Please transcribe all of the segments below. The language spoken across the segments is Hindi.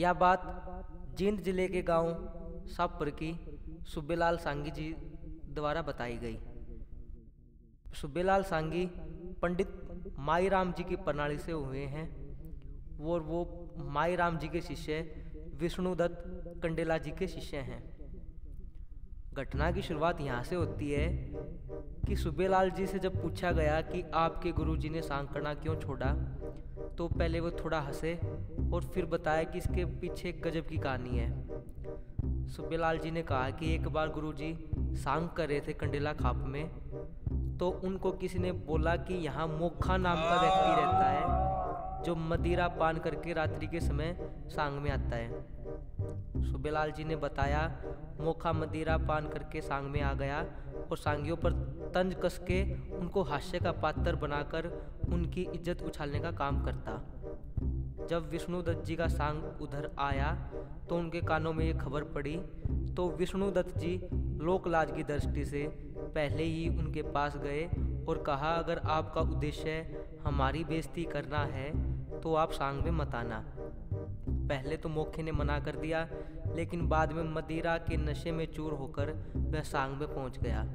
यह बात जींद जिले के गांव सापर की सुब्बेलाल सांगी जी द्वारा बताई गई। सुब्बेलाल सांगी पंडित माईराम जी की प्रणाली से हुए हैं और वो माईराम जी के शिष्य विष्णुदत्त कंडेला जी के शिष्य हैं। घटना की शुरुआत यहाँ से होती है कि सुब्बेलाल जी से जब पूछा गया कि आपके गुरुजी ने सांग करना क्यों छोड़ा, तो पहले वो थोड़ा हंसे और फिर बताया कि इसके पीछे एक गजब की कहानी है। सुब्बेलाल जी ने कहा कि एक बार गुरुजी सांग कर रहे थे कंडेला खाप में, तो उनको किसी ने बोला कि यहाँ मोखा नाम का व्यक्ति रहता है जो मदिरा पान करके रात्रि के समय सांग में आता है। सुब्बेलाल जी ने बताया मोखा मदिरा पान करके सांग में आ गया और सांगियों पर तंज कस के उनको हास्य का पात्र बनाकर उनकी इज्जत उछालने का काम करता। जब विष्णुदत्त जी का सांग उधर आया तो उनके कानों में ये खबर पड़ी, तो विष्णुदत्त जी लोक लाज की दृष्टि से पहले ही उनके पास गए और कहा, अगर आपका उद्देश्य हमारी बेइज्जती करना है तो आप सांग में मत आना। पहले तो मोखे ने मना कर दिया, लेकिन बाद में मदिरा के नशे में चूर होकर वह सांग में पहुंच गया।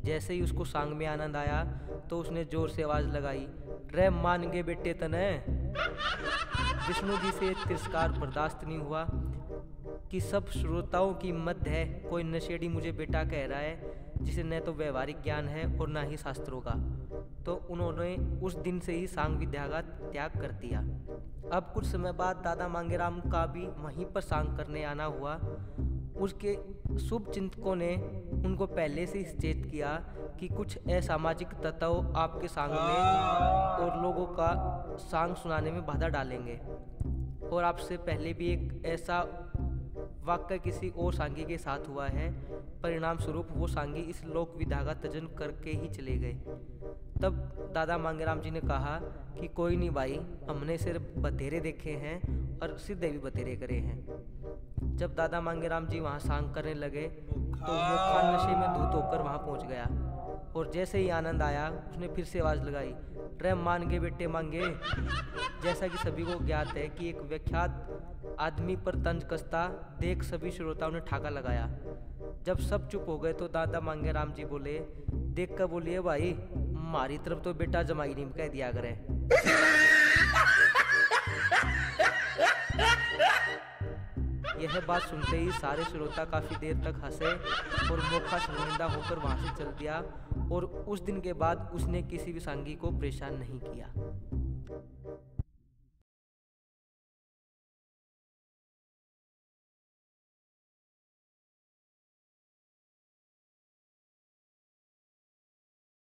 जैसे ही उसको सांग में आनंद आया तो उसने जोर से आवाज़ लगाई, रे मान गे बेटे तने। विष्णु जी से तिरस्कार बर्दाश्त नहीं हुआ कि सब श्रोताओं की मध्य है कोई नशेड़ी मुझे बेटा कह रहा है जिसे न तो व्यवहारिक ज्ञान है और न ही शास्त्रों का। तो उन्होंने उस दिन से ही सांग विद्या का त्याग कर दिया। अब कुछ समय बाद दादा मांगेराम का भी वहीं पर सांग करने आना हुआ। उसके शुभ चिंतकों ने उनको पहले से ही सचेत किया कि कुछ असामाजिक तत्व आपके सांग में और लोगों का सांग सुनाने में बाधा डालेंगे। और आपसे पहले भी एक ऐसा वाक्य किसी और सांगी के साथ हुआ है, परिणाम स्वरूप वो सांगी इस लोक विधा का त्यजन करके ही चले गए। तब दादा मांगेराम जी ने कहा कि कोई नहीं भाई, हमने सिर्फ बतेरे देखे हैं और सिद्धे भी बतेरे करे हैं। जब दादा मांगेराम जी वहाँ सांग करने लगे तो मोखा नशे में धूत होकर वहाँ पहुँच गया और जैसे ही आनंद आया उसने फिर से आवाज़ लगाई, रे मान गे बेटे मांगे। जैसा कि सभी को ज्ञात है कि एक विख्यात आदमी पर तंज कसता देख सभी श्रोताओं ने ठाका लगाया। जब सब चुप हो गए तो दादा मांगेराम जी बोले, देख कर बोलिए भाई, हमारी तरफ तो बेटा जमाई नहीं कह दिया करें। यह बात सुनते ही सारे श्रोता काफी देर तक हंसे और मोखा शर्मिंदा होकर वहां से चल दिया और उस दिन के बाद उसने किसी भी सांगी को परेशान नहीं किया।